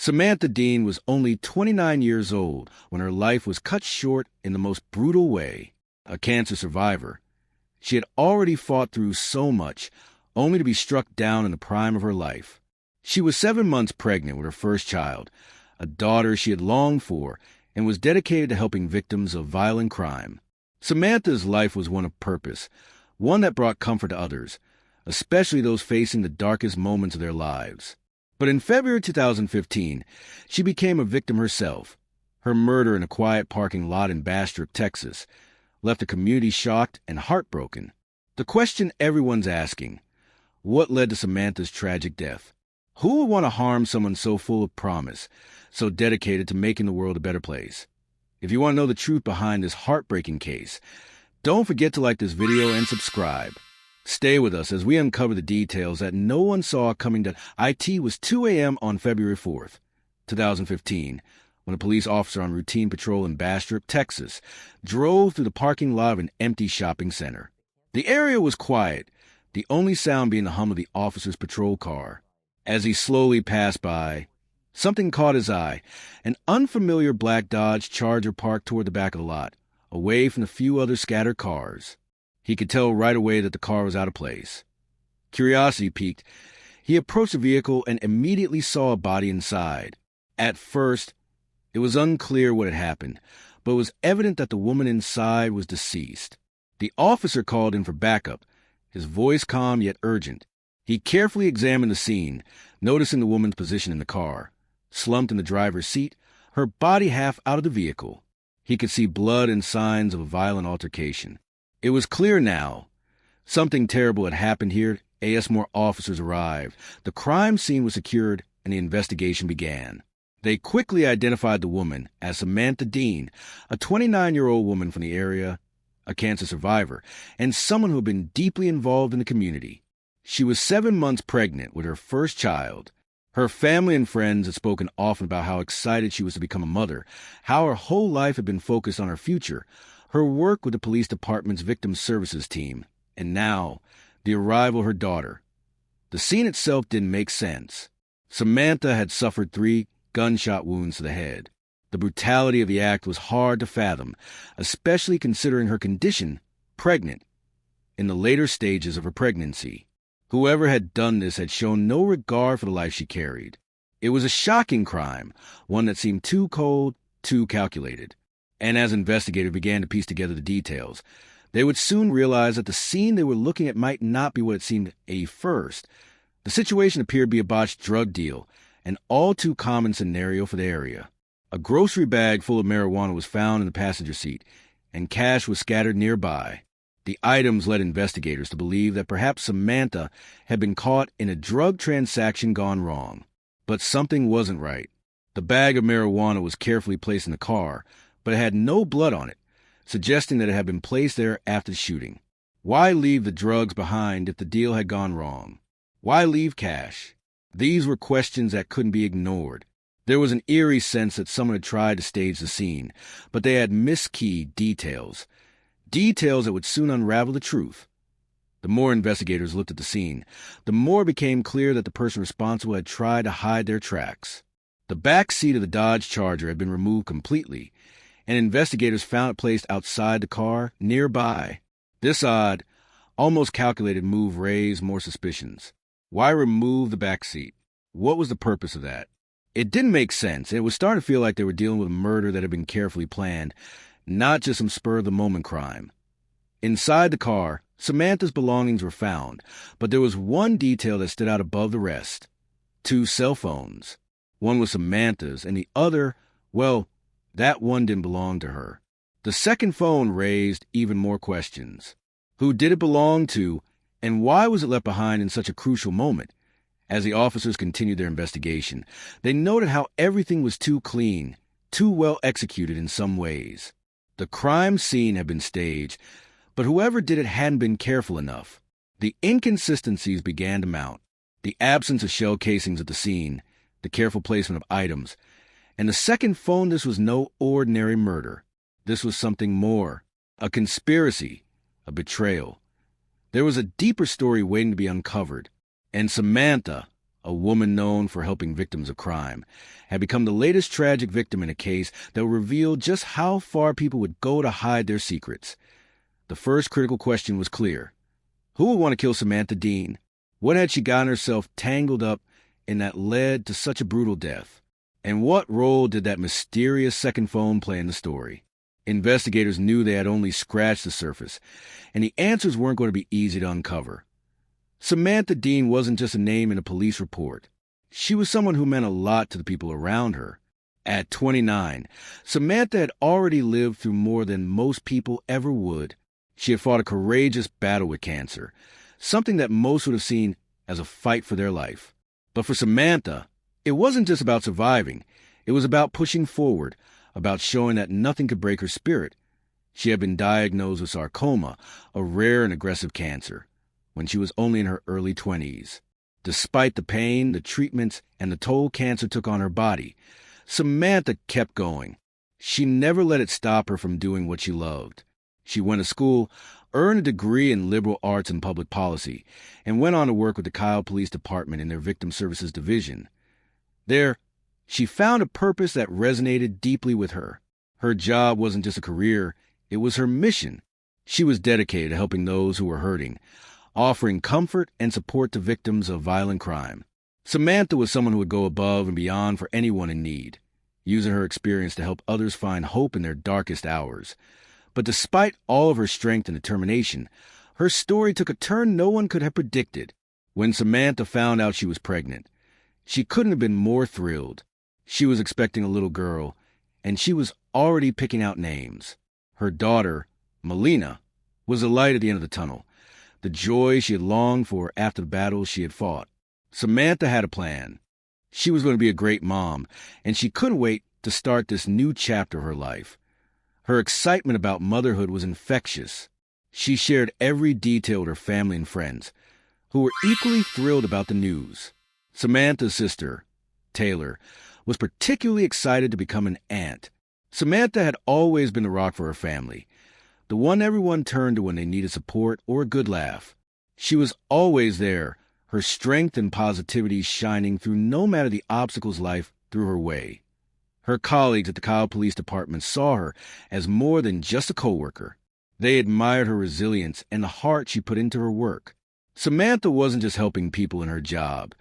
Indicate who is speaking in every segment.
Speaker 1: Samantha Dean was only 29 years old when her life was cut short in the most brutal way. A cancer survivor, she had already fought through so much, only to be struck down in the prime of her life. She was 7 months pregnant with her first child, a daughter she had longed for, and was dedicated to helping victims of violent crime. Samantha's life was one of purpose, one that brought comfort to others, especially those facing the darkest moments of their lives. But in February 2015, she became a victim herself. Her murder in a quiet parking lot in Bastrop, Texas, left a community shocked and heartbroken. The question everyone's asking: what led to Samantha's tragic death? Who would want to harm someone so full of promise, so dedicated to making the world a better place? If you want to know the truth behind this heartbreaking case, don't forget to like this video and subscribe. Stay with us as we uncover the details that no one saw coming. It was 2 a.m. on February 4th, 2015, when a police officer on routine patrol in Bastrop, Texas, drove through the parking lot of an empty shopping center. The area was quiet, the only sound being the hum of the officer's patrol car. As he slowly passed by, something caught his eye: an unfamiliar black Dodge Charger parked toward the back of the lot, away from the few other scattered cars. He could tell right away that the car was out of place. Curiosity piqued. He approached the vehicle and immediately saw a body inside. At first, it was unclear what had happened, but it was evident that the woman inside was deceased. The officer called in for backup, his voice calm yet urgent. He carefully examined the scene, noticing the woman's position in the car, slumped in the driver's seat, her body half out of the vehicle. He could see blood and signs of a violent altercation. It was clear now. Something terrible had happened here as more officers arrived. The crime scene was secured, and the investigation began. They quickly identified the woman as Samantha Dean, a 29-year-old woman from the area, a cancer survivor, and someone who had been deeply involved in the community. She was 7 months pregnant with her first child. Her family and friends had spoken often about how excited she was to become a mother, how her whole life had been focused on her future, her work with the police department's victim services team, and now, the arrival of her daughter. The scene itself didn't make sense. Samantha had suffered 3 gunshot wounds to the head. The brutality of the act was hard to fathom, especially considering her condition, pregnant, in the later stages of her pregnancy. Whoever had done this had shown no regard for the life she carried. It was a shocking crime, one that seemed too cold, too calculated. And as investigators began to piece together the details, they would soon realize that the scene they were looking at might not be what it seemed at first. The situation appeared to be a botched drug deal, an all-too common scenario for the area. A grocery bag full of marijuana was found in the passenger seat, and cash was scattered nearby. The items led investigators to believe that perhaps Samantha had been caught in a drug transaction gone wrong. But something wasn't right. The bag of marijuana was carefully placed in the car, but it had no blood on it, suggesting that it had been placed there after the shooting. Why leave the drugs behind if the deal had gone wrong? Why leave cash? These were questions that couldn't be ignored. There was an eerie sense that someone had tried to stage the scene, but they had miskeyed details that would soon unravel the truth. The more investigators looked at the scene, the more it became clear that the person responsible had tried to hide their tracks. The back seat of the Dodge Charger had been removed completely, and investigators found it placed outside the car, nearby. This odd, almost calculated move raised more suspicions. Why remove the back seat? What was the purpose of that? It didn't make sense, and it was starting to feel like they were dealing with a murder that had been carefully planned, not just some spur-of-the-moment crime. Inside the car, Samantha's belongings were found, but there was one detail that stood out above the rest. 2 cell phones. One was Samantha's, and the other, well, that one didn't belong to her. The second phone raised even more questions. Who did it belong to, and why was it left behind in such a crucial moment? As the officers continued their investigation, they noted how everything was too clean, too well executed in some ways. The crime scene had been staged, but whoever did it hadn't been careful enough. The inconsistencies began to mount. The absence of shell casings at the scene, the careful placement of items, and the second phone. This was no ordinary murder. This was something more, a conspiracy, a betrayal. There was a deeper story waiting to be uncovered, and Samantha, a woman known for helping victims of crime, had become the latest tragic victim in a case that would reveal just how far people would go to hide their secrets. The first critical question was clear. Who would want to kill Samantha Dean? What had she gotten herself tangled up in that led to such a brutal death? And what role did that mysterious second phone play in the story? Investigators knew they had only scratched the surface, and the answers weren't going to be easy to uncover. Samantha Dean wasn't just a name in a police report. She was someone who meant a lot to the people around her. At 29, Samantha had already lived through more than most people ever would. She had fought a courageous battle with cancer, something that most would have seen as a fight for their life. But for Samantha, it wasn't just about surviving. It was about pushing forward, about showing that nothing could break her spirit. She had been diagnosed with sarcoma, a rare and aggressive cancer, when she was only in her early 20s. Despite the pain, the treatments, and the toll cancer took on her body, Samantha kept going. She never let it stop her from doing what she loved. She went to school, earned a degree in liberal arts and public policy, and went on to work with the Kyle Police Department in their Victim Services Division. There, she found a purpose that resonated deeply with her. Her job wasn't just a career, it was her mission. She was dedicated to helping those who were hurting, offering comfort and support to victims of violent crime. Samantha was someone who would go above and beyond for anyone in need, using her experience to help others find hope in their darkest hours. But despite all of her strength and determination, her story took a turn no one could have predicted. When Samantha found out she was pregnant, she couldn't have been more thrilled. She was expecting a little girl, and she was already picking out names. Her daughter, Melina, was the light at the end of the tunnel, the joy she had longed for after the battles she had fought. Samantha had a plan. She was going to be a great mom, and she couldn't wait to start this new chapter of her life. Her excitement about motherhood was infectious. She shared every detail with her family and friends, who were equally thrilled about the news. Samantha's sister, Taylor, was particularly excited to become an aunt. Samantha had always been the rock for her family, the one everyone turned to when they needed support or a good laugh. She was always there, her strength and positivity shining through no matter the obstacles life threw her way. Her colleagues at the Kyle Police Department saw her as more than just a coworker. They admired her resilience and the heart she put into her work. Samantha wasn't just helping people in her job.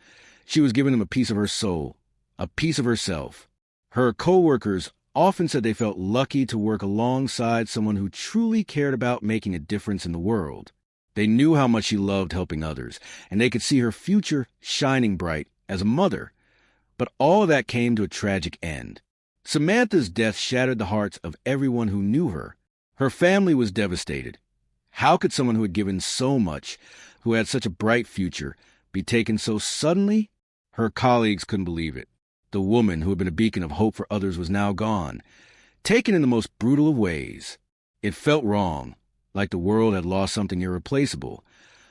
Speaker 1: She was giving them a piece of her soul, a piece of herself. Her coworkers often said they felt lucky to work alongside someone who truly cared about making a difference in the world. They knew how much she loved helping others, and they could see her future shining bright as a mother. But all of that came to a tragic end. Samantha's death shattered the hearts of everyone who knew her. Her family was devastated. How could someone who had given so much, who had such a bright future, be taken so suddenly? Her colleagues couldn't believe it. The woman who had been a beacon of hope for others was now gone, taken in the most brutal of ways. It felt wrong, like the world had lost something irreplaceable.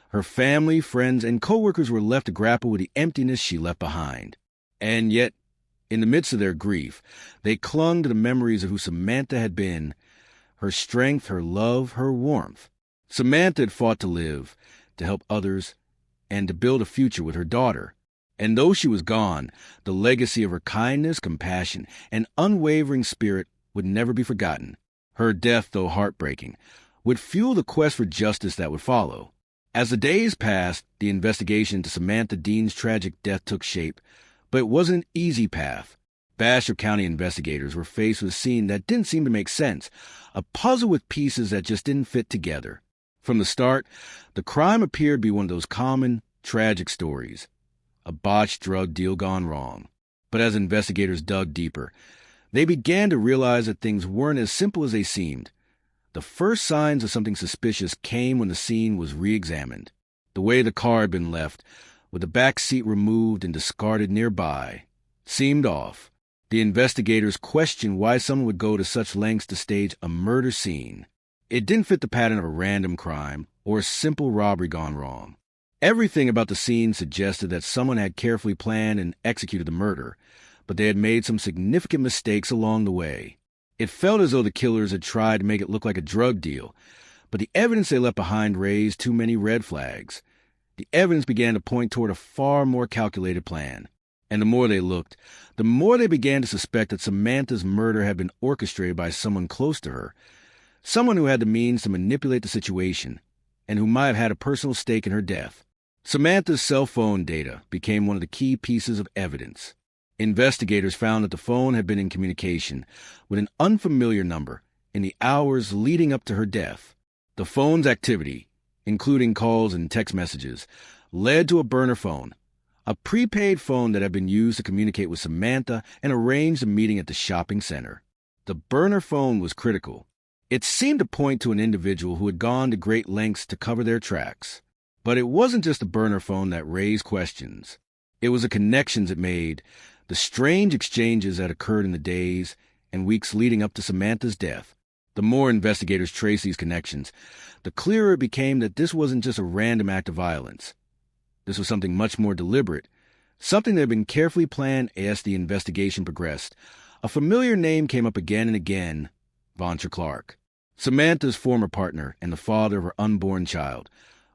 Speaker 1: Her family, friends, and coworkers were left to grapple with the emptiness she left behind. And yet, in the midst of their grief, they clung to the memories of who Samantha had been, her strength, her love, her warmth. Samantha had fought to live, to help others, and to build a future with her daughter. And though she was gone, the legacy of her kindness, compassion, and unwavering spirit would never be forgotten. Her death, though heartbreaking, would fuel the quest for justice that would follow. As the days passed, the investigation into Samantha Dean's tragic death took shape, but it wasn't an easy path. Bastrop County investigators were faced with a scene that didn't seem to make sense, a puzzle with pieces that just didn't fit together. From the start, the crime appeared to be one of those common, tragic stories, a botched drug deal gone wrong. But as investigators dug deeper, they began to realize that things weren't as simple as they seemed. The first signs of something suspicious came when the scene was re-examined. The way the car had been left, with the back seat removed and discarded nearby, seemed off. The investigators questioned why someone would go to such lengths to stage a murder scene. It didn't fit the pattern of a random crime or a simple robbery gone wrong. Everything about the scene suggested that someone had carefully planned and executed the murder, but they had made some significant mistakes along the way. It felt as though the killers had tried to make it look like a drug deal, but the evidence they left behind raised too many red flags. the evidence began to point toward a far more calculated plan. And the more they looked, the more they began to suspect that Samantha's murder had been orchestrated by someone close to her, someone who had the means to manipulate the situation, and who might have had a personal stake in her death. Samantha's cell phone data became one of the key pieces of evidence. Investigators found that the phone had been in communication with an unfamiliar number in the hours leading up to her death. The phone's activity, including calls and text messages, led to a burner phone, a prepaid phone that had been used to communicate with Samantha and arrange a meeting at the shopping center. The burner phone was critical. It seemed to point to an individual who had gone to great lengths to cover their tracks. But it wasn't just the burner phone that raised questions. It was the connections it made, the strange exchanges that occurred in the days and weeks leading up to Samantha's death. The more investigators traced these connections, the clearer it became that this wasn't just a random act of violence. This was something much more deliberate, something that had been carefully planned as the investigation progressed. A familiar name came up again and again: Ventre Clark. Samantha's former partner and the father of her unborn child.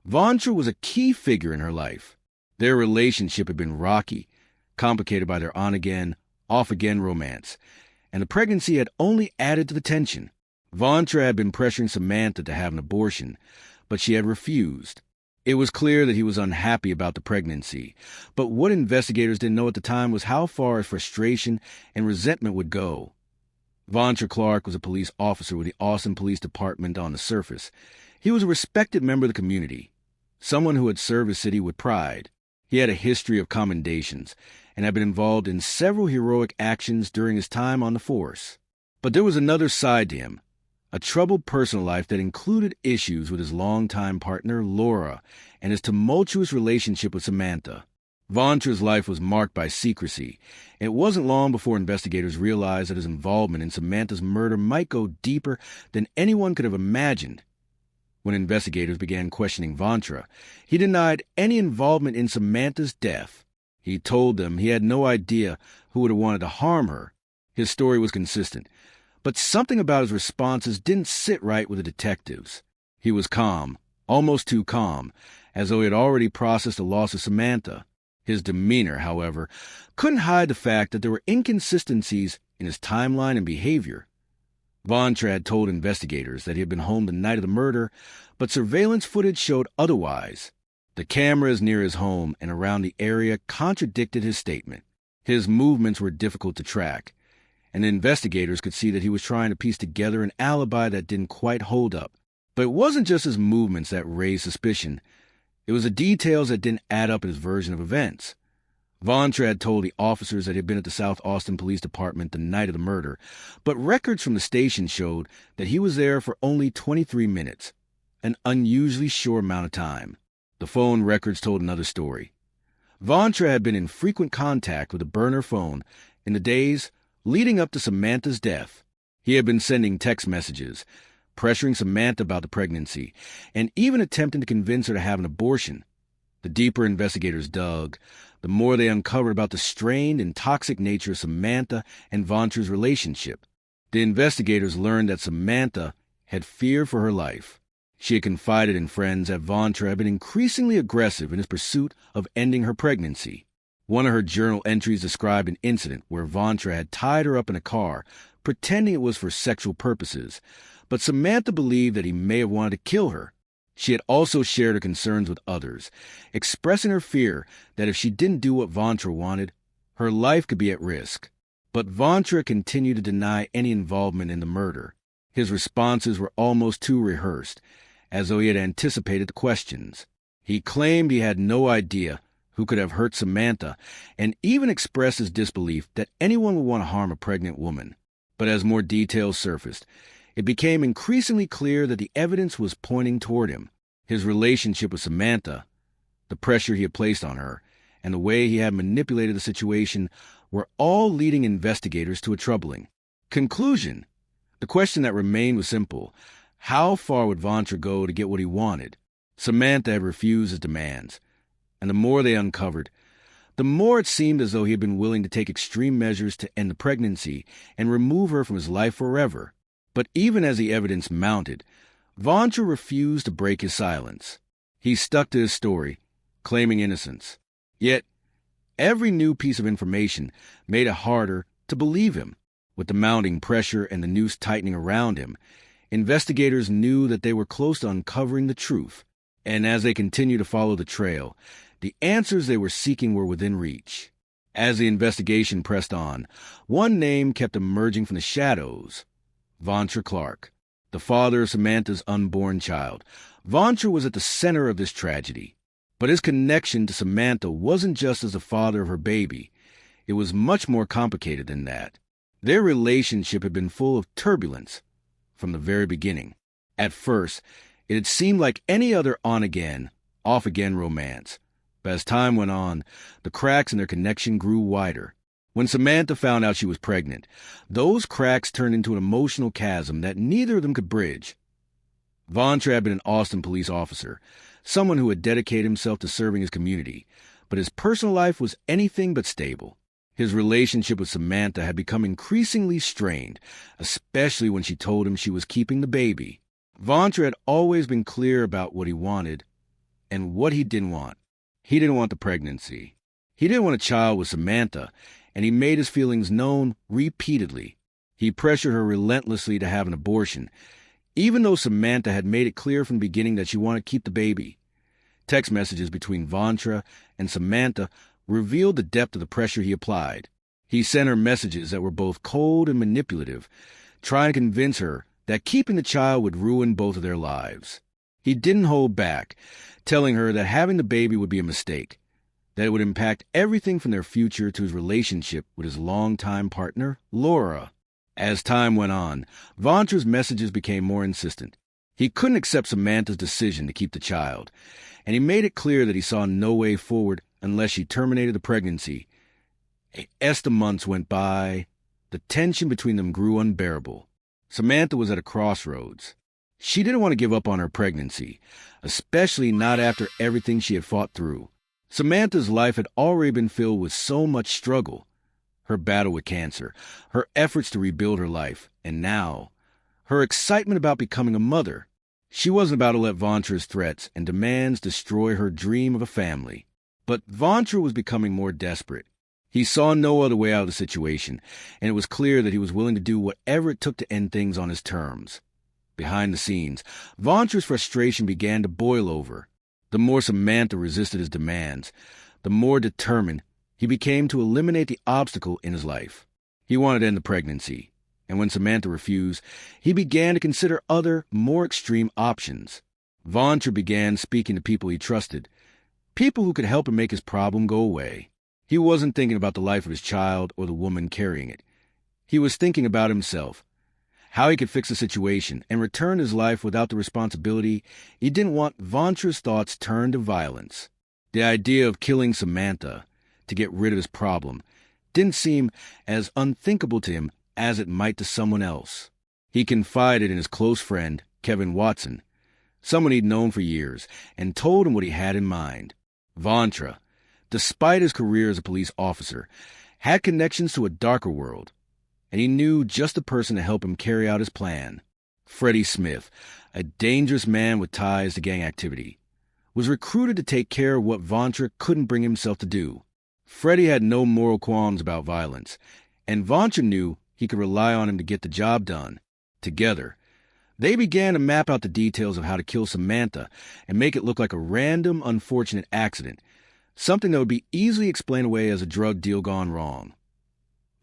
Speaker 1: Ventre was a key figure in her life. Their relationship had been rocky, complicated by their on-again, off-again romance, and the pregnancy had only added to the tension. Ventre had been pressuring Samantha to have an abortion, but she had refused. It was clear that he was unhappy about the pregnancy, but what investigators didn't know at the time was how far his frustration and resentment would go. Ventre Clark was a police officer with the Austin Police Department on the surface. He was a respected member of the community, someone who had served his city with pride. He had a history of commendations and had been involved in several heroic actions during his time on the force. But there was another side to him, a troubled personal life that included issues with his longtime partner, Laura, and his tumultuous relationship with Samantha. Ventre's life was marked by secrecy. It wasn't long before investigators realized that his involvement in Samantha's murder might go deeper than anyone could have imagined. When investigators began questioning Ventre, he denied any involvement in Samantha's death. He told them he had no idea who would have wanted to harm her. His story was consistent, but something about his responses didn't sit right with the detectives. He was calm, almost too calm, as though he had already processed the loss of Samantha. His demeanor, however, couldn't hide the fact that there were inconsistencies in his timeline and behavior. Ventre had told investigators that he had been home the night of the murder, but surveillance footage showed otherwise. The cameras near his home and around the area contradicted his statement. His movements were difficult to track, and investigators could see that he was trying to piece together an alibi that didn't quite hold up. But it wasn't just his movements that raised suspicion. It was the details that didn't add up in his version of events. Ventre had told the officers that he had been at the South Austin Police Department the night of the murder, but records from the station showed that he was there for only 23 minutes, an unusually short amount of time. The phone records told another story. Ventre had been in frequent contact with a burner phone in the days leading up to Samantha's death. He had been sending text messages, pressuring Samantha about the pregnancy, and even attempting to convince her to have an abortion. The deeper investigators dug, the more they uncovered about the strained and toxic nature of Samantha and Ventre's relationship. The investigators learned that Samantha had feared for her life. She had confided in friends that Ventre had been increasingly aggressive in his pursuit of ending her pregnancy. One of her journal entries described an incident where Ventre had tied her up in a car, pretending it was for sexual purposes, but Samantha believed that he may have wanted to kill her. She had also shared her concerns with others, expressing her fear that if she didn't do what Ventre wanted, her life could be at risk. But Ventre continued to deny any involvement in the murder. His responses were almost too rehearsed, as though he had anticipated the questions. He claimed he had no idea who could have hurt Samantha, and even expressed his disbelief that anyone would want to harm a pregnant woman. But as more details surfaced, it became increasingly clear that the evidence was pointing toward him. His relationship with Samantha, the pressure he had placed on her, and the way he had manipulated the situation were all leading investigators to a troubling conclusion. The question that remained was simple. How far would Ventre go to get what he wanted? Samantha had refused his demands, and the more they uncovered, the more it seemed as though he had been willing to take extreme measures to end the pregnancy and remove her from his life forever. But even as the evidence mounted, Ventre refused to break his silence. He stuck to his story, claiming innocence. Yet, every new piece of information made it harder to believe him. With the mounting pressure and the noose tightening around him, investigators knew that they were close to uncovering the truth. And as they continued to follow the trail, the answers they were seeking were within reach. As the investigation pressed on, one name kept emerging from the shadows: Ventre Clark, the father of Samantha's unborn child. Ventre was at the center of this tragedy. But his connection to Samantha wasn't just as the father of her baby. It was much more complicated than that. Their relationship had been full of turbulence from the very beginning. At first, it had seemed like any other on-again, off-again romance. But as time went on, the cracks in their connection grew wider. When Samantha found out she was pregnant, those cracks turned into an emotional chasm that neither of them could bridge. Ventre had been an Austin police officer, someone who had dedicated himself to serving his community, but his personal life was anything but stable. His relationship with Samantha had become increasingly strained, especially when she told him she was keeping the baby. Ventre had always been clear about what he wanted and what he didn't want. He didn't want the pregnancy. He didn't want a child with Samantha, and he made his feelings known repeatedly. He pressured her relentlessly to have an abortion, even though Samantha had made it clear from the beginning that she wanted to keep the baby. Text messages between Ventre and Samantha revealed the depth of the pressure he applied. He sent her messages that were both cold and manipulative, trying to convince her that keeping the child would ruin both of their lives. He didn't hold back, telling her that having the baby would be a mistake, that it would impact everything from their future to his relationship with his longtime partner, Laura. As time went on, Ventre's messages became more insistent. He couldn't accept Samantha's decision to keep the child, and he made it clear that he saw no way forward unless she terminated the pregnancy. As the months went by, the tension between them grew unbearable. Samantha was at a crossroads. She didn't want to give up on her pregnancy, especially not after everything she had fought through. Samantha's life had already been filled with so much struggle. Her battle with cancer, her efforts to rebuild her life, and now, her excitement about becoming a mother. She wasn't about to let Ventre's threats and demands destroy her dream of a family. But Ventre was becoming more desperate. He saw no other way out of the situation, and it was clear that he was willing to do whatever it took to end things on his terms. Behind the scenes, Ventre's frustration began to boil over. The more Samantha resisted his demands, the more determined he became to eliminate the obstacle in his life. He wanted to end the pregnancy, and when Samantha refused, he began to consider other, more extreme options. Ventre began speaking to people he trusted, people who could help him make his problem go away. He wasn't thinking about the life of his child or the woman carrying it. He was thinking about himself, how he could fix the situation and return his life without the responsibility. He didn't want Ventre's thoughts turned to violence. The idea of killing Samantha to get rid of his problem didn't seem as unthinkable to him as it might to someone else. He confided in his close friend, Kevin Watson, someone he'd known for years, and told him what he had in mind. Ventre, despite his career as a police officer, had connections to a darker world, and he knew just the person to help him carry out his plan. Freddy Smith, a dangerous man with ties to gang activity, was recruited to take care of what Ventre couldn't bring himself to do. Freddy had no moral qualms about violence, and Ventre knew he could rely on him to get the job done. Together, they began to map out the details of how to kill Samantha and make it look like a random, unfortunate accident, something that would be easily explained away as a drug deal gone wrong.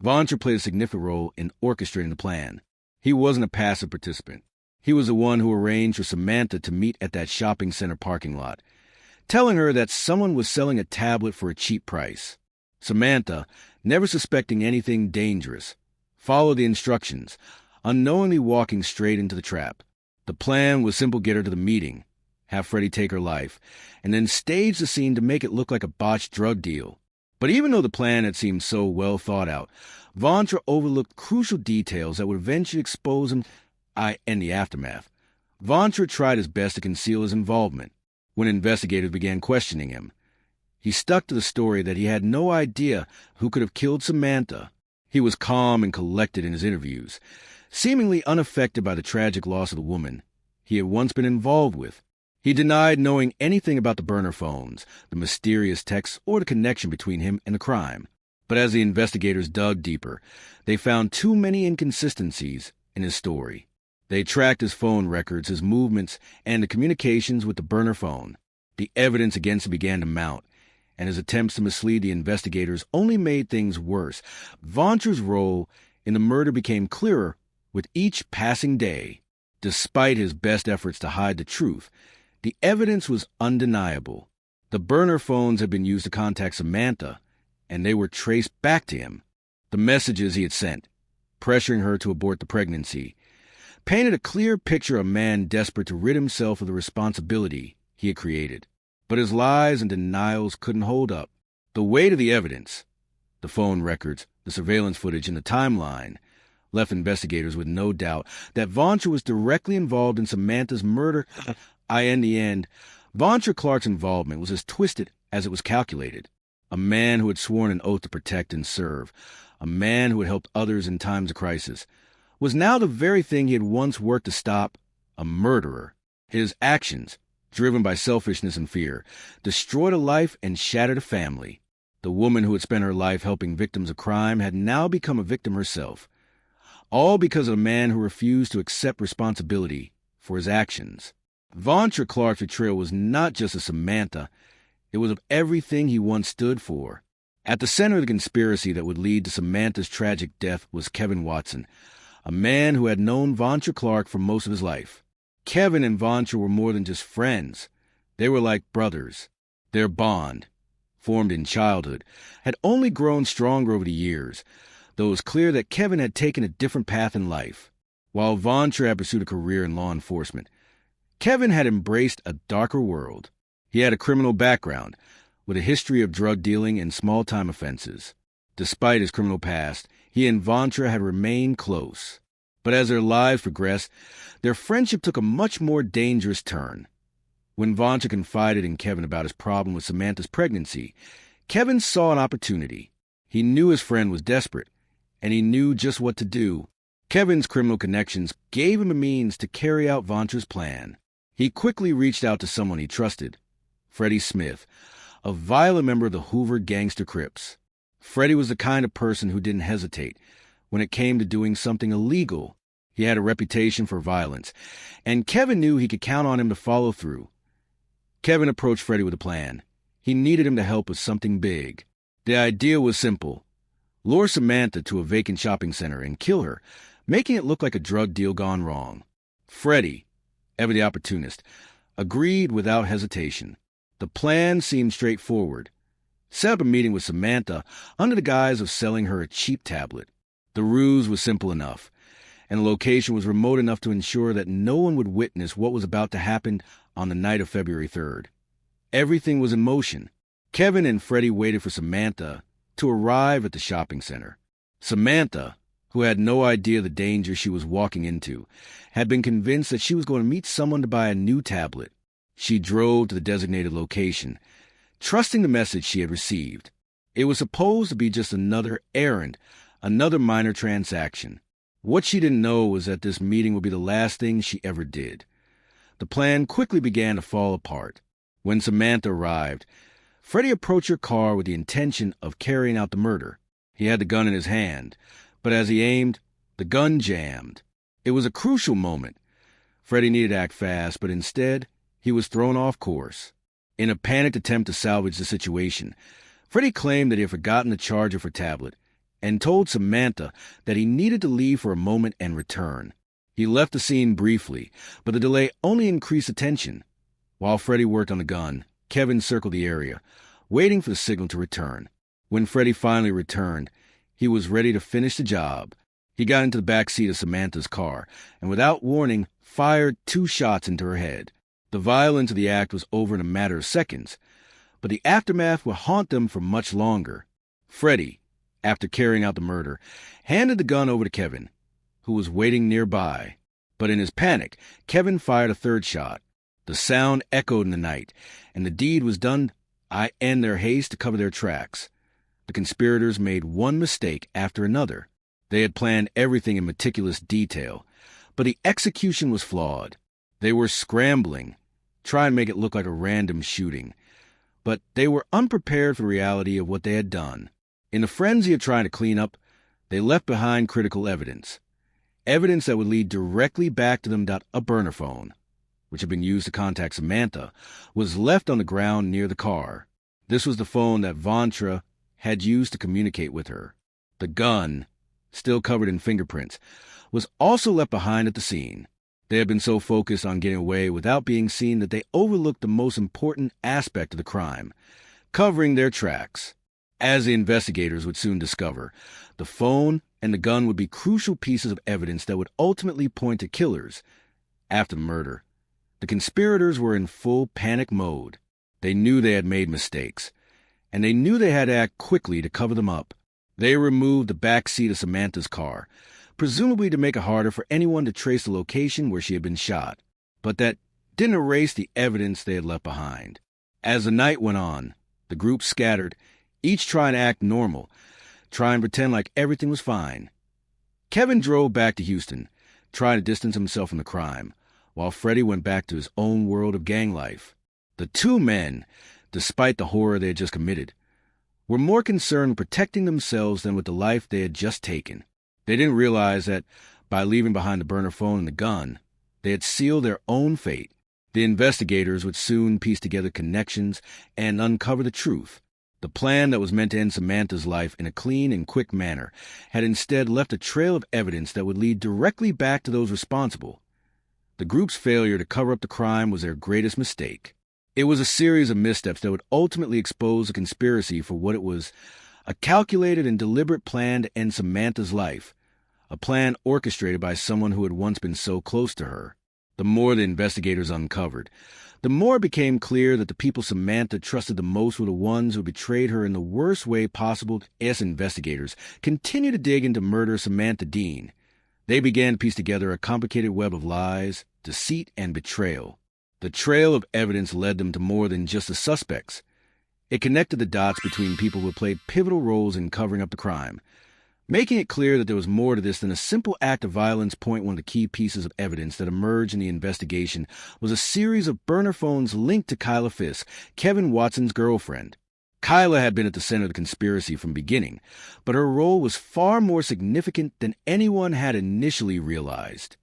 Speaker 1: Ventre played a significant role in orchestrating the plan. He wasn't a passive participant. He was the one who arranged for Samantha to meet at that shopping center parking lot, telling her that someone was selling a tablet for a cheap price. Samantha, never suspecting anything dangerous, followed the instructions, unknowingly walking straight into the trap. The plan was simple: get her to the meeting, have Freddy take her life, and then stage the scene to make it look like a botched drug deal. But even though the plan had seemed so well thought out, Ventre overlooked crucial details that would eventually expose him in the aftermath. Ventre tried his best to conceal his involvement. When investigators began questioning him, he stuck to the story that he had no idea who could have killed Samantha. He was calm and collected in his interviews, seemingly unaffected by the tragic loss of the woman he had once been involved with. He denied knowing anything about the burner phones, the mysterious texts, or the connection between him and the crime. But as the investigators dug deeper, they found too many inconsistencies in his story. They tracked his phone records, his movements, and the communications with the burner phone. The evidence against him began to mount, and his attempts to mislead the investigators only made things worse. Ventre's role in the murder became clearer with each passing day. Despite his best efforts to hide the truth, the evidence was undeniable. The burner phones had been used to contact Samantha, and they were traced back to him. The messages he had sent, pressuring her to abort the pregnancy, painted a clear picture of a man desperate to rid himself of the responsibility he had created. But his lies and denials couldn't hold up. The weight of the evidence, the phone records, the surveillance footage, and the timeline, left investigators with no doubt that Ventre was directly involved in Samantha's murder. In the end, Ventre Clark's involvement was as twisted as it was calculated. A man who had sworn an oath to protect and serve, a man who had helped others in times of crisis, was now the very thing he had once worked to stop, a murderer. His actions, driven by selfishness and fear, destroyed a life and shattered a family. The woman who had spent her life helping victims of crime had now become a victim herself, all because of a man who refused to accept responsibility for his actions. Ventre Clark's betrayal was not just of Samantha, it was of everything he once stood for. At the center of the conspiracy that would lead to Samantha's tragic death was Kevin Watson, a man who had known Ventre Clark for most of his life. Kevin and Ventre were more than just friends. They were like brothers. Their bond, formed in childhood, had only grown stronger over the years, though it was clear that Kevin had taken a different path in life. While Ventre had pursued a career in law enforcement, Kevin had embraced a darker world. He had a criminal background, with a history of drug dealing and small-time offenses. Despite his criminal past, he and Ventre had remained close. But as their lives progressed, their friendship took a much more dangerous turn. When Ventre confided in Kevin about his problem with Samantha's pregnancy, Kevin saw an opportunity. He knew his friend was desperate, and he knew just what to do. Kevin's criminal connections gave him a means to carry out Ventre's plan. He quickly reached out to someone he trusted, Freddy Smith, a violent member of the Hoover Gangster Crips. Freddy was the kind of person who didn't hesitate when it came to doing something illegal. He had a reputation for violence, and Kevin knew he could count on him to follow through. Kevin approached Freddy with a plan. He needed him to help with something big. The idea was simple: lure Samantha to a vacant shopping center and kill her, making it look like a drug deal gone wrong. Freddy, ever the opportunist, agreed without hesitation. The plan seemed straightforward. Set up a meeting with Samantha under the guise of selling her a cheap tablet. The ruse was simple enough, and the location was remote enough to ensure that no one would witness what was about to happen on the night of February 3rd. Everything was in motion. Kevin and Freddy waited for Samantha to arrive at the shopping center. Samantha, who had no idea the danger she was walking into, had been convinced that she was going to meet someone to buy a new tablet. She drove to the designated location, trusting the message she had received. It was supposed to be just another errand, another minor transaction. What she didn't know was that this meeting would be the last thing she ever did. The plan quickly began to fall apart. When Samantha arrived, Freddy approached her car with the intention of carrying out the murder. He had the gun in his hand, but as he aimed, the gun jammed. It was a crucial moment. Freddy needed to act fast, but instead, he was thrown off course. In a panicked attempt to salvage the situation, Freddy claimed that he had forgotten the charger for tablet and told Samantha that he needed to leave for a moment and return. He left the scene briefly, but the delay only increased the tension. While Freddy worked on the gun, Kevin circled the area, waiting for the signal to return. When Freddy finally returned, he was ready to finish the job. He got into the back seat of Samantha's car and, without warning, fired 2 shots into her head. The violence of the act was over in a matter of seconds, but the aftermath would haunt them for much longer. Freddy, after carrying out the murder, handed the gun over to Kevin, who was waiting nearby. But in his panic, Kevin fired a 3rd shot. The sound echoed in the night, and the deed was done in their haste to cover their tracks. The conspirators made one mistake after another. They had planned everything in meticulous detail, but the execution was flawed. They were scrambling, try and make it look like a random shooting. But they were unprepared for the reality of what they had done. In the frenzy of trying to clean up, they left behind critical evidence. Evidence that would lead directly back to them. A burner phone, which had been used to contact Samantha, was left on the ground near the car. This was the phone that Ventre had used to communicate with her. The gun, still covered in fingerprints, was also left behind at the scene. They had been so focused on getting away without being seen that they overlooked the most important aspect of the crime, covering their tracks. As the investigators would soon discover, the phone and the gun would be crucial pieces of evidence that would ultimately point to killers. After the murder, the conspirators were in full panic mode. They knew they had made mistakes, and they knew they had to act quickly to cover them up. They removed the back seat of Samantha's car, presumably to make it harder for anyone to trace the location where she had been shot. But that didn't erase the evidence they had left behind. As the night went on, the group scattered, each trying to act normal, trying to pretend like everything was fine. Kevin drove back to Houston, trying to distance himself from the crime, while Freddy went back to his own world of gang life. The two men, despite the horror they had just committed, were more concerned with protecting themselves than with the life they had just taken. They didn't realize that by leaving behind the burner phone and the gun, they had sealed their own fate. The investigators would soon piece together connections and uncover the truth. The plan that was meant to end Samantha's life in a clean and quick manner had instead left a trail of evidence that would lead directly back to those responsible. The group's failure to cover up the crime was their greatest mistake. It was a series of missteps that would ultimately expose the conspiracy for what it was: a calculated and deliberate plan to end Samantha's life, a plan orchestrated by someone who had once been so close to her. The more the investigators uncovered, the more it became clear that the people Samantha trusted the most were the ones who betrayed her in the worst way possible. As investigators continued to dig into murder of Samantha Dean, they began to piece together a complicated web of lies, deceit, and betrayal. The trail of evidence led them to more than just the suspects. It connected the dots between people who had played pivotal roles in covering up the crime, making it clear that there was more to this than a simple act of violence. One of the key pieces of evidence that emerged in the investigation was a series of burner phones linked to Kyla Fisk, Kevin Watson's girlfriend. Kyla had been at the center of the conspiracy from the beginning, but her role was far more significant than anyone had initially realized.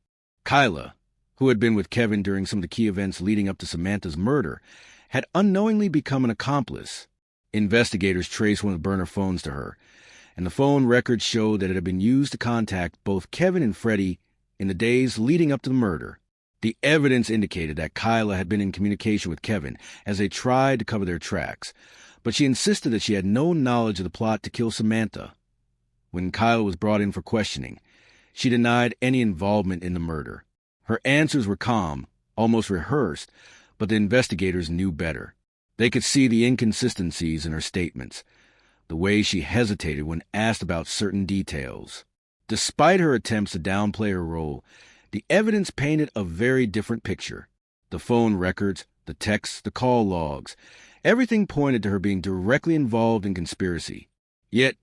Speaker 1: Kyla, who had been with Kevin during some of the key events leading up to Samantha's murder, had unknowingly become an accomplice. Investigators traced one of the burner phones to her, and the phone records showed that it had been used to contact both Kevin and Freddy in the days leading up to the murder. The evidence indicated that Kyla had been in communication with Kevin as they tried to cover their tracks, but she insisted that she had no knowledge of the plot to kill Samantha. When Kyla was brought in for questioning, she denied any involvement in the murder. Her answers were calm, almost rehearsed, but the investigators knew better. They could see the inconsistencies in her statements, the way she hesitated when asked about certain details. Despite her attempts to downplay her role, the evidence painted a very different picture. The phone records, the texts, the call logs, everything pointed to her being directly involved in conspiracy. Yet,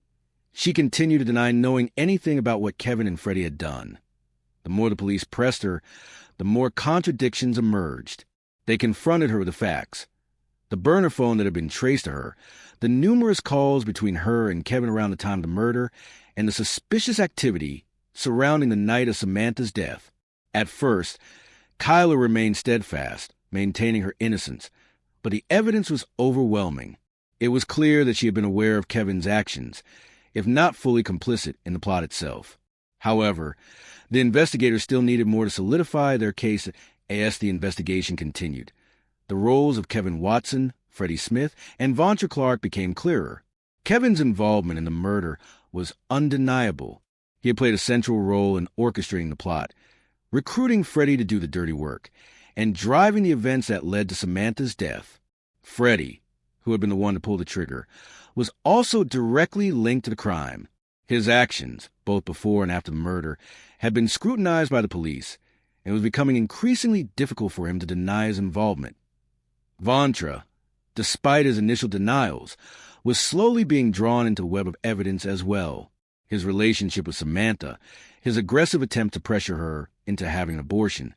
Speaker 1: she continued to deny knowing anything about what Kevin and Freddy had done. The more the police pressed her, the more contradictions emerged. They confronted her with the facts: the burner phone that had been traced to her, the numerous calls between her and Kevin around the time of the murder, and the suspicious activity surrounding the night of Samantha's death. At first, Kyla remained steadfast, maintaining her innocence, but the evidence was overwhelming. It was clear that she had been aware of Kevin's actions, if not fully complicit in the plot itself. However, the investigators still needed more to solidify their case as the investigation continued. The roles of Kevin Watson, Freddy Smith, and Ventre Clark became clearer. Kevin's involvement in the murder was undeniable. He had played a central role in orchestrating the plot, recruiting Freddy to do the dirty work, and driving the events that led to Samantha's death. Freddy, who had been the one to pull the trigger, was also directly linked to the crime. His actions, both before and after the murder, had been scrutinized by the police, and it was becoming increasingly difficult for him to deny his involvement. Ventre, despite his initial denials, was slowly being drawn into a web of evidence as well. His relationship with Samantha, his aggressive attempt to pressure her into having an abortion,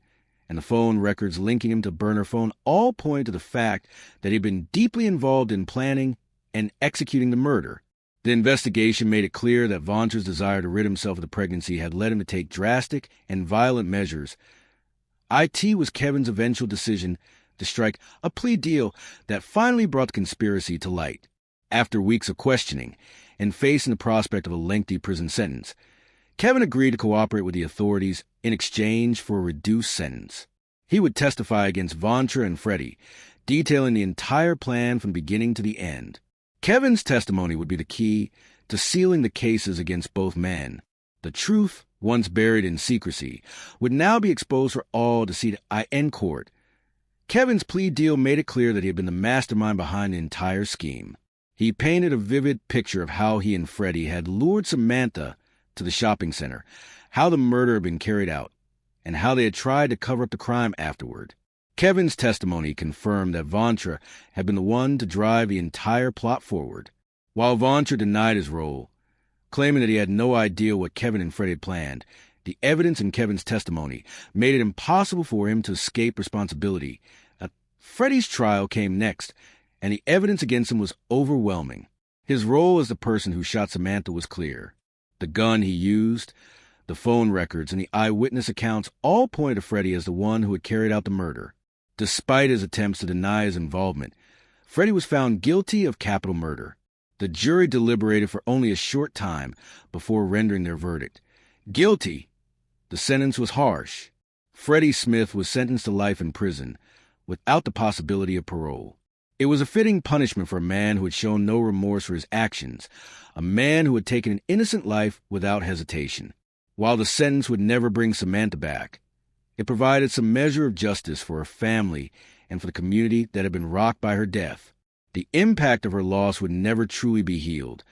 Speaker 1: and the phone records linking him to burner phone all point to the fact that he'd been deeply involved in planning and executing the murder. The investigation made it clear that Ventre's desire to rid himself of the pregnancy had led him to take drastic and violent measures. It was Kevin's eventual decision to strike a plea deal that finally brought the conspiracy to light. After weeks of questioning and facing the prospect of a lengthy prison sentence, Kevin agreed to cooperate with the authorities in exchange for a reduced sentence. He would testify against Ventre and Freddy, detailing the entire plan from beginning to the end. Kevin's testimony would be the key to sealing the cases against both men. The truth, once buried in secrecy, would now be exposed for all to see in court. Kevin's plea deal made it clear that he had been the mastermind behind the entire scheme. He painted a vivid picture of how he and Freddy had lured Samantha to the shopping center, how the murder had been carried out, and how they had tried to cover up the crime afterward. Kevin's testimony confirmed that Ventre had been the one to drive the entire plot forward, while Ventre denied his role, claiming that he had no idea what Kevin and Freddy had planned. The evidence in Kevin's testimony made it impossible for him to escape responsibility. Freddy's trial came next, and the evidence against him was overwhelming. His role as the person who shot Samantha was clear. The gun he used, the phone records, and the eyewitness accounts all pointed to Freddy as the one who had carried out the murder. Despite his attempts to deny his involvement, Freddy was found guilty of capital murder. The jury deliberated for only a short time before rendering their verdict. Guilty. The sentence was harsh. Freddy Smith was sentenced to life in prison, without the possibility of parole. It was a fitting punishment for a man who had shown no remorse for his actions, a man who had taken an innocent life without hesitation. While the sentence would never bring Samantha back, it provided some measure of justice for her family and for the community that had been rocked by her death. The impact of her loss would never truly be healed,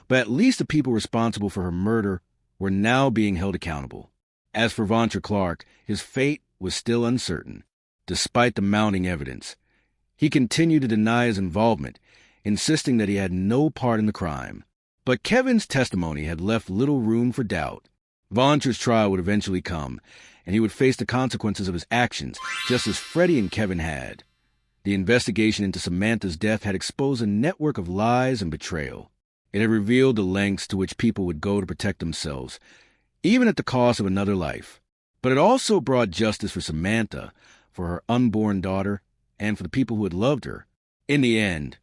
Speaker 1: but at least the people responsible for her murder were now being held accountable. As for Ventre Clark, his fate was still uncertain. Despite the mounting evidence, he continued to deny his involvement, insisting that he had no part in the crime. But Kevin's testimony had left little room for doubt. Ventre's trial would eventually come, and he would face the consequences of his actions, just as Freddy and Kevin had. The investigation into Samantha's death had exposed a network of lies and betrayal. It had revealed the lengths to which people would go to protect themselves, even at the cost of another life. But it also brought justice for Samantha, for her unborn daughter, and for the people who had loved her. In the end,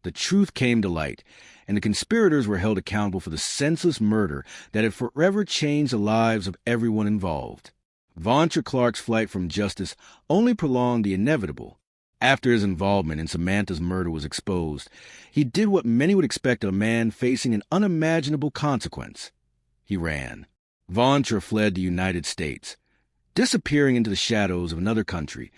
Speaker 1: the truth came to light, and the conspirators were held accountable for the senseless murder that had forever changed the lives of everyone involved. Ventre Clark's flight from justice only prolonged the inevitable. After his involvement in Samantha's murder was exposed, he did what many would expect of a man facing an unimaginable consequence. He ran. Ventre fled the United States, disappearing into the shadows of another country,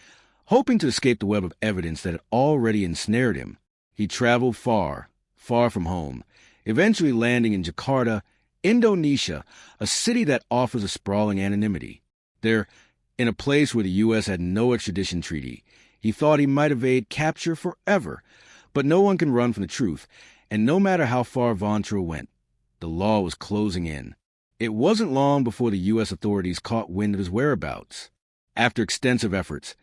Speaker 1: hoping to escape the web of evidence that had already ensnared him. He traveled far, far from home, eventually landing in Jakarta, Indonesia, a city that offers a sprawling anonymity. There, in a place where the U.S. had no extradition treaty, he thought he might evade capture forever. But no one can run from the truth, and no matter how far Ventre went, the law was closing in. It wasn't long before the U.S. authorities caught wind of his whereabouts. After extensive efforts,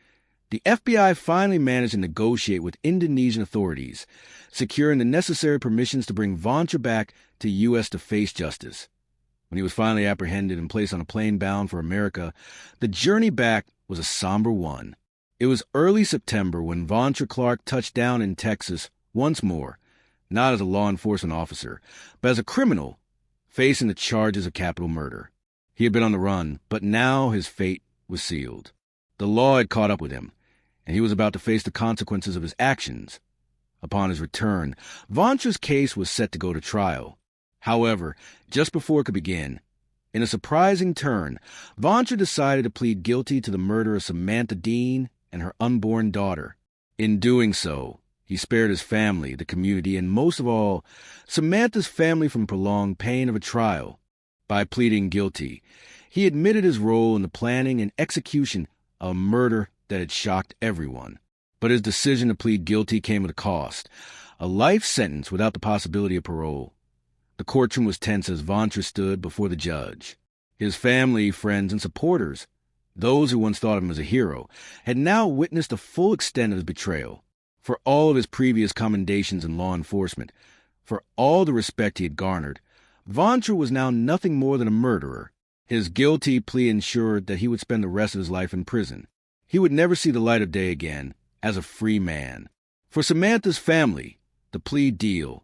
Speaker 1: the FBI finally managed to negotiate with Indonesian authorities, securing the necessary permissions to bring Ventre back to the U.S. to face justice. When he was finally apprehended and placed on a plane bound for America, the journey back was a somber one. It was early September when Ventre Clark touched down in Texas once more, not as a law enforcement officer, but as a criminal facing the charges of capital murder. He had been on the run, but now his fate was sealed. The law had caught up with him, and he was about to face the consequences of his actions. Upon his return, Ventre's case was set to go to trial. However, just before it could begin, in a surprising turn, Ventre decided to plead guilty to the murder of Samantha Dean and her unborn daughter. In doing so, he spared his family, the community, and most of all, Samantha's family from prolonged pain of a trial. By pleading guilty, he admitted his role in the planning and execution of a murder that had shocked everyone. But his decision to plead guilty came at a cost, a life sentence without the possibility of parole. The courtroom was tense as Ventre stood before the judge. His family, friends, and supporters Those who once thought of him as a hero had now witnessed the full extent of his betrayal. For all of his previous commendations in law enforcement, for all the respect he had garnered, Ventre was now nothing more than a murderer. His guilty plea ensured that he would spend the rest of his life in prison. He would never see the light of day again as a free man. For Samantha's family, the plea deal,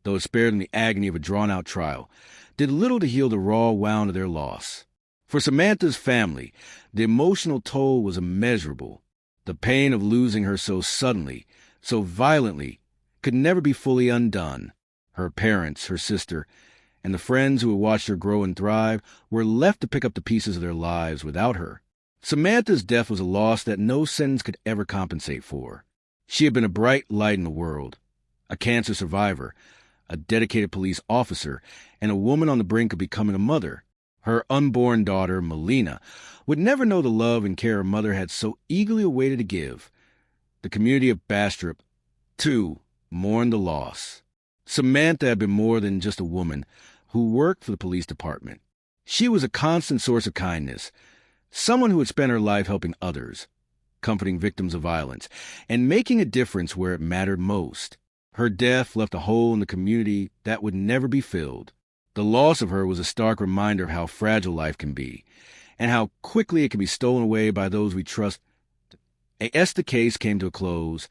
Speaker 1: though it spared them the agony of a drawn-out trial, did little to heal the raw wound of their loss. For Samantha's family, the emotional toll was immeasurable. The pain of losing her so suddenly, so violently, could never be fully undone. Her parents, her sister, and the friends who had watched her grow and thrive were left to pick up the pieces of their lives without her. Samantha's death was a loss that no sentence could ever compensate for. She had been a bright light in the world, a cancer survivor, a dedicated police officer, and a woman on the brink of becoming a mother. Her unborn daughter, Melina, would never know the love and care her mother had so eagerly awaited to give. The community of Bastrop, too, mourned the loss. Samantha had been more than just a woman who worked for the police department. She was a constant source of kindness, someone who had spent her life helping others, comforting victims of violence, and making a difference where it mattered most. Her death left a hole in the community that would never be filled. The loss of her was a stark reminder of how fragile life can be, and how quickly it can be stolen away by those we trust. As the case came to a close,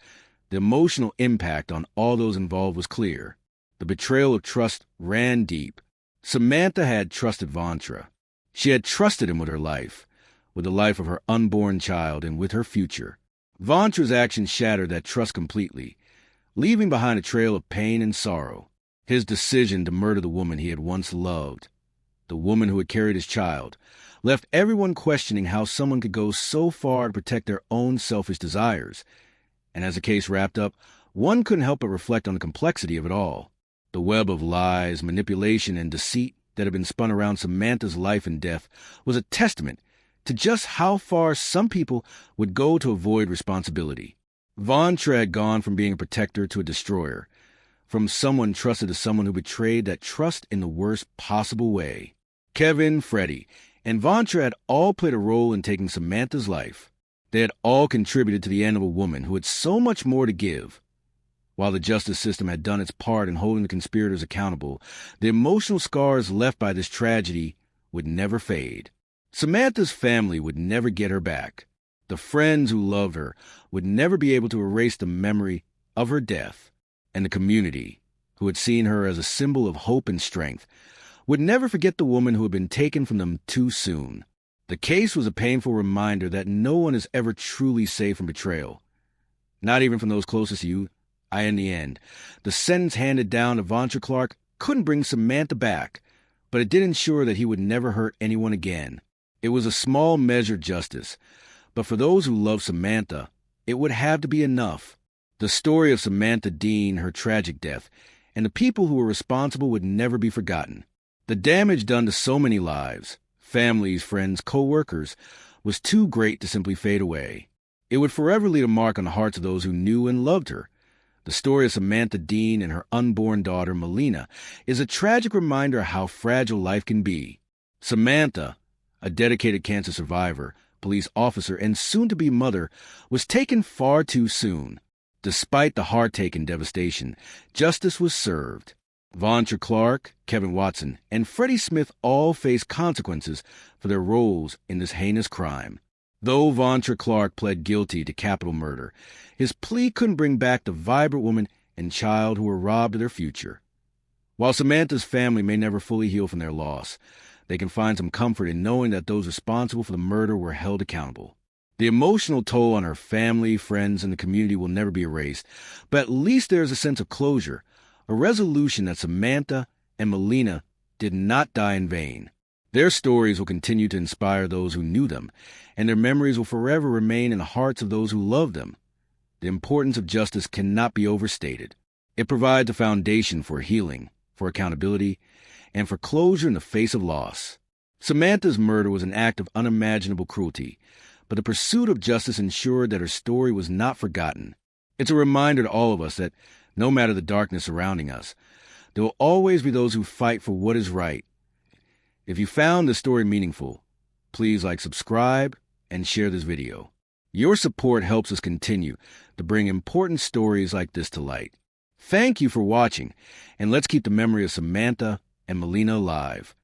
Speaker 1: the emotional impact on all those involved was clear. The betrayal of trust ran deep. Samantha had trusted Ventre. She had trusted him with her life, with the life of her unborn child, and with her future. Ventre's actions shattered that trust completely, leaving behind a trail of pain and sorrow. His decision to murder the woman he had once loved, the woman who had carried his child, left everyone questioning how someone could go so far to protect their own selfish desires. And as the case wrapped up, one couldn't help but reflect on the complexity of it all. The web of lies, manipulation, and deceit that had been spun around Samantha's life and death was a testament to just how far some people would go to avoid responsibility. Ventre had gone from being a protector to a destroyer, from someone trusted to someone who betrayed that trust in the worst possible way. Kevin, Freddy, and Ventre had all played a role in taking Samantha's life. They had all contributed to the end of a woman who had so much more to give. While the justice system had done its part in holding the conspirators accountable, the emotional scars left by this tragedy would never fade. Samantha's family would never get her back. The friends who loved her would never be able to erase the memory of her death. And the community, who had seen her as a symbol of hope and strength, would never forget the woman who had been taken from them too soon. The case was a painful reminder that no one is ever truly safe from betrayal. Not even from those closest to you. In the end, the sentence handed down to Ventre Clark couldn't bring Samantha back, but it did ensure that he would never hurt anyone again. It was a small measure of justice, but for those who loved Samantha, it would have to be enough. The story of Samantha Dean, her tragic death, and the people who were responsible would never be forgotten. The damage done to so many lives, families, friends, co-workers, was too great to simply fade away. It would forever leave a mark on the hearts of those who knew and loved her. The story of Samantha Dean and her unborn daughter, Melina, is a tragic reminder of how fragile life can be. Samantha, a dedicated cancer survivor, police officer, and soon-to-be mother, was taken far too soon. Despite the heart-taken devastation, justice was served. Ventre Clark, Kevin Watson, and Freddy Smith all faced consequences for their roles in this heinous crime. Though Ventre Clark pled guilty to capital murder, his plea couldn't bring back the vibrant woman and child who were robbed of their future. While Samantha's family may never fully heal from their loss, they can find some comfort in knowing that those responsible for the murder were held accountable. The emotional toll on her family, friends, and the community will never be erased, but at least there is a sense of closure, a resolution that Samantha and Melina did not die in vain. Their stories will continue to inspire those who knew them, and their memories will forever remain in the hearts of those who loved them. The importance of justice cannot be overstated. It provides a foundation for healing, for accountability, and for closure in the face of loss. Samantha's murder was an act of unimaginable cruelty, but the pursuit of justice ensured that her story was not forgotten. It's a reminder to all of us that, no matter the darkness surrounding us, there will always be those who fight for what is right. If you found this story meaningful, please subscribe and share this video. Your support helps us continue to bring important stories like this to light. Thank you for watching, and let's keep the memory of Samantha and Melina alive.